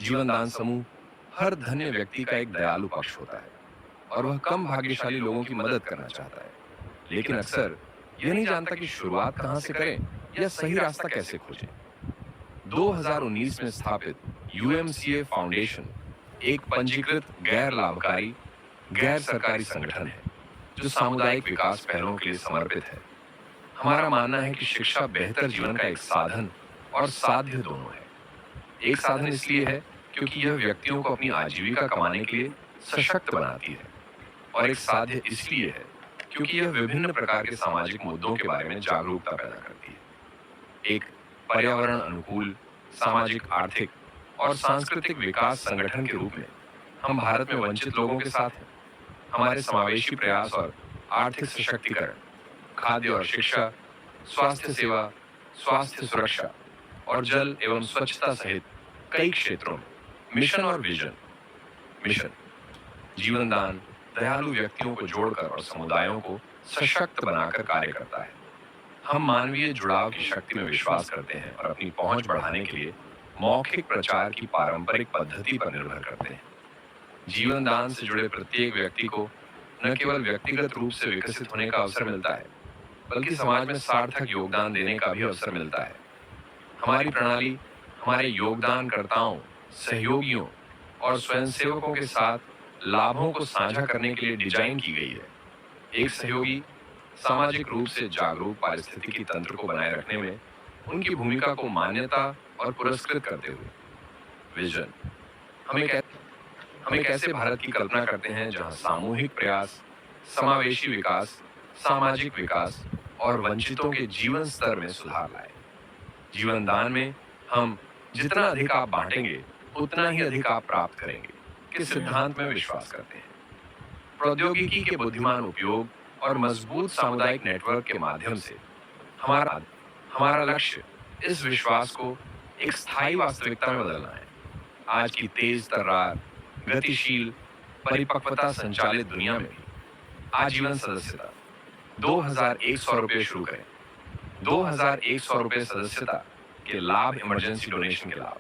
जीवन दान समूह हर धन्य व्यक्ति का एक दयालु पक्ष होता है और वह कम भाग्यशाली लोगों की मदद करना चाहता है, लेकिन अक्सर यह नहीं जानता कि शुरुआत कहां से करें या सही रास्ता कैसे खोजें। 2019 में स्थापित यूएमसीए फाउंडेशन एक पंजीकृत गैर लाभकारी गैर सरकारी संगठन है जो सामुदायिक विकास पहलों के लिए समर्पित है। हमारा मानना है कि शिक्षा बेहतर जीवन का एक साधन और साध्य दोनों है। एक साधन इसलिए है क्योंकि यह व्यक्तियों को अपनी आजीविका कमाने के लिए सशक्त बनाती है, और एक साध्य इसलिए है क्योंकि यह विभिन्न प्रकार के सामाजिक मुद्दों के बारे में जागरूकता पैदा करती है। एक पर्यावरण अनुकूल सामाजिक, आर्थिक और सांस्कृतिक विकास संगठन के रूप में हम भारत में वंचित लोगों के साथ हैं। हमारे समावेशी प्रयास और आर्थिक सशक्तिकरण, खाद्य और शिक्षा, स्वास्थ्य सेवा, स्वास्थ्य सुरक्षा और जल एवं स्वच्छता सहित कई क्षेत्रों में मिशन और विजन। मिशन जीवन दान दयालु व्यक्तियों को जोड़कर और समुदायों को सशक्त बनाकर कार्य करता है। हम मानवीय जुड़ाव की शक्ति में विश्वास करते हैं और अपनी पहुंच बढ़ाने के लिए मौखिक प्रचार की पारंपरिक पद्धति पर निर्भर करते हैं। जीवन दान से जुड़े प्रत्येक व्यक्ति को न केवल व्यक्तिगत रूप से विकसित होने का अवसर मिलता है, बल्कि समाज में सार्थक योगदान देने का भी अवसर मिलता है। हमारी प्रणाली हमारे योगदानकर्ताओं, सहयोगियों और स्वयंसेवकों के साथ लाभों को साझा करने के लिए डिजाइन की गई है। एक सहयोगी सामाजिक रूप से जागरूक पारिस्थितिकी तंत्र को बनाए रखने में उनकी भूमिका को मान्यता और पुरस्कृत करते हुए विजन। हम एक ऐसे भारत की कल्पना करते हैं जहां सामूहिक प्रयास, समावेशी विकास, सामाजिक विकास और वंचितों के जीवन स्तर में सुधार लाए। जीवन दान में हम जितना अधिक आप बांटेंगे उतना ही अधिक आप प्राप्त करेंगे के सिद्धांत में विश्वास करते हैं। प्रौद्योगिकी के बुद्धिमान उपयोग और मजबूत सामुदायिक नेटवर्क के माध्यम से हमारा हमारा लक्ष्य इस विश्वास को एक स्थायी वास्तविकता में बदलना है। आज की तेज तर्रार, गतिशील, परिपक्वता संचालित दुनिया में भी आजीवन सदस्यता 2100 रुपये शुरू करें। 2100 रुपये सदस्यता के लाभ, इमरजेंसी डोनेशन के लाभ,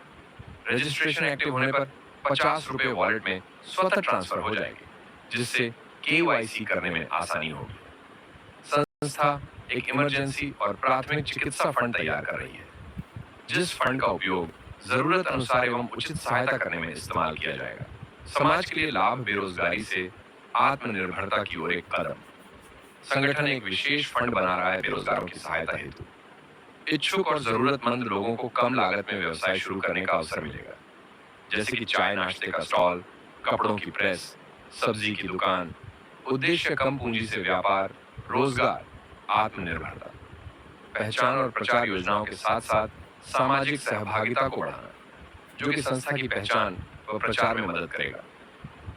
रजिस्ट्रेशन एक्टिव होने पर 50 रुपये वॉलेट में स्वतः ट्रांसफर हो जाएंगे, जिससे केवाईसी करने में आसानी होगी। संस्था एक इमरजेंसी और प्राथमिक चिकित्सा फंड तैयार कर रही है, जिस फंड का उपयोग जरूरत अनुसार एवं उचित सहायता करने में इस्तेमाल किया जाएगा। समाज के लिए लाभ, बेरोजगारी से आत्मनिर्भरता की ओर एक कदम। संगठन एक विशेष फंड बना रहा है बेरोजगारों की सहायता हेतु। इच्छुक और जरूरतमंद लोगों को कम लागत में व्यवसाय शुरू करने का अवसर मिलेगा, जैसे कि चाय नाश्ते का स्टॉल, कपड़ों की प्रेस, सब्जी की दुकान। उद्देश्य कम पूंजी से व्यापार, रोजगार, आत्मनिर्भरता। पहचान और प्रचार योजनाओं के साथ साथ सामाजिक सहभागिता को बढ़ाना, जो कि संस्था की पहचान व प्रचार में मदद करेगा।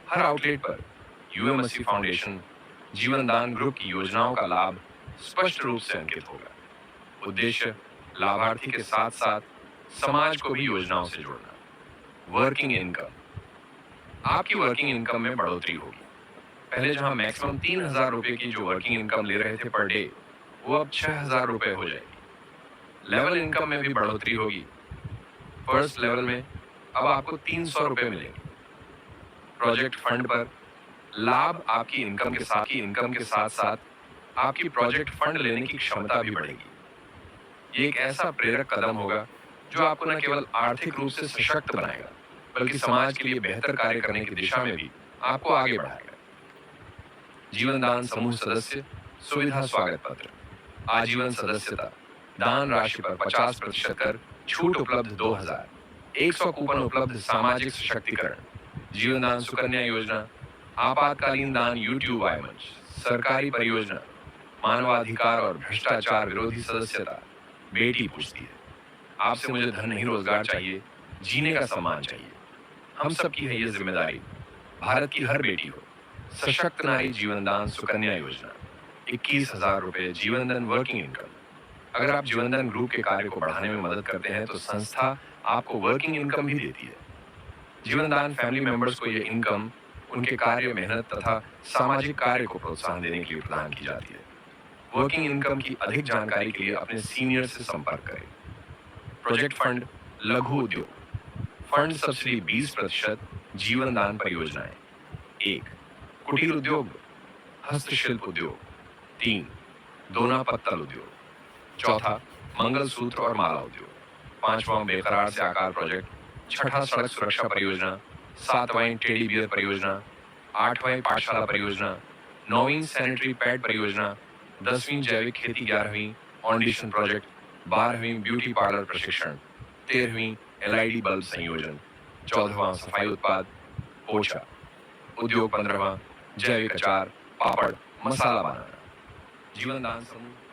हर आउटलेट पर यूएमसी फाउंडेशन, जीवन दान ग्रुप की योजनाओं का लाभ स्पष्ट रूप से अंकित होगा। उद्देश्य लाभार्थी के साथ साथ समाज को भी योजनाओं से जोड़ना। वर्किंग इनकम, आपकी वर्किंग इनकम में बढ़ोतरी होगी। पहले जहां मैक्सिमम 3000 रुपए की जो वर्किंग इनकम ले रहे थे पर डे, वो अब 6000 रुपए हो जाएगी। लेवल इनकम में भी बढ़ोतरी होगी। फर्स्ट लेवल में अब आपको 300 रुपए मिलेंगे। प्रोजेक्ट फंड पर लाभ आपकी इनकम के साथ साथ आपकी प्रोजेक्ट फंड लेने की क्षमता भी बढ़ेगी। ये एक ऐसा प्रेरक कदम होगा जो आपको न केवल आर्थिक रूप से सशक्त बनाएगा, बल्कि समाज के लिए बेहतर कार्य करने की दिशा में भी आपको आगे बढ़ाएगा। जीवन दान समूह सदस्य सुविधा स्वागत पत्र, आजीवन सदस्यता, दान राशि पर 50% कर, छूट उपलब्ध 2000, 100 कूपन उपलब्ध, सामाजिक सशक्तिकरण, जीवन दान सुकन्या योजना, आपातकालीन दान, यूट्यूब आय मंच, सरकारी परियोजना, मानवाधिकार और भ्रष्टाचार विरोधी सदस्यता। बेटी पूछती है, आपसे मुझे धन नहीं रोजगार चाहिए, जीने का सम्मान चाहिए। हम सब की है ये जिम्मेदारी, भारत की हर बेटी हो। सशक्त नारी जीवन दान सुकन्या योजना, 21,000 रुपए जीवन दान वर्किंग इनकम। अगर आप जीवन दान ग्रुप के कार्य को बढ़ाने में मदद करते हैं तो संस्था आपको वर्किंग इनकम भी देती है। जीवन दान फैमिली मेंबर्स को यह इनकम उनके कार्य, मेहनत तथा सामाजिक कार्य को प्रोत्साहन देने के लिए प्रदान की जाती है। वर्किंग इनकम की अधिक जानकारी के लिए अपने सीनियर से संपर्क करें। प्रोजेक्ट फंड लघु उद्योग, फंड सब्सिडी 20%, जीवन दान परियोजनाएं। 1. कुटीर उद्योग, हस्तशिल्प उद्योग। 3. दोना पत्तल उद्योग। चौथा, मंगलसूत्र और माला उद्योग। पांचवां, बेकरार से आकार प्रोजेक्ट। छठा, सड़क सुरक्षा परियोजना। सातवां, टेडी बियर परियोजना। आठवां, पाठशाला परियोजना। नौवीं, सैनिटरी पैड परियोजना। 10वीं, जैविक खेती। 11वीं, ऑन्डिशन प्रोजेक्ट। 12वीं, ब्यूटी पार्लर प्रशिक्षण। 13वीं, एलईडी बल्ब संयोजन। 14वां, सफाई उत्पाद पोछा उद्योग। 15वां, जैविक अचार, पापड़, मसाला बनाना। जीवन दान समूह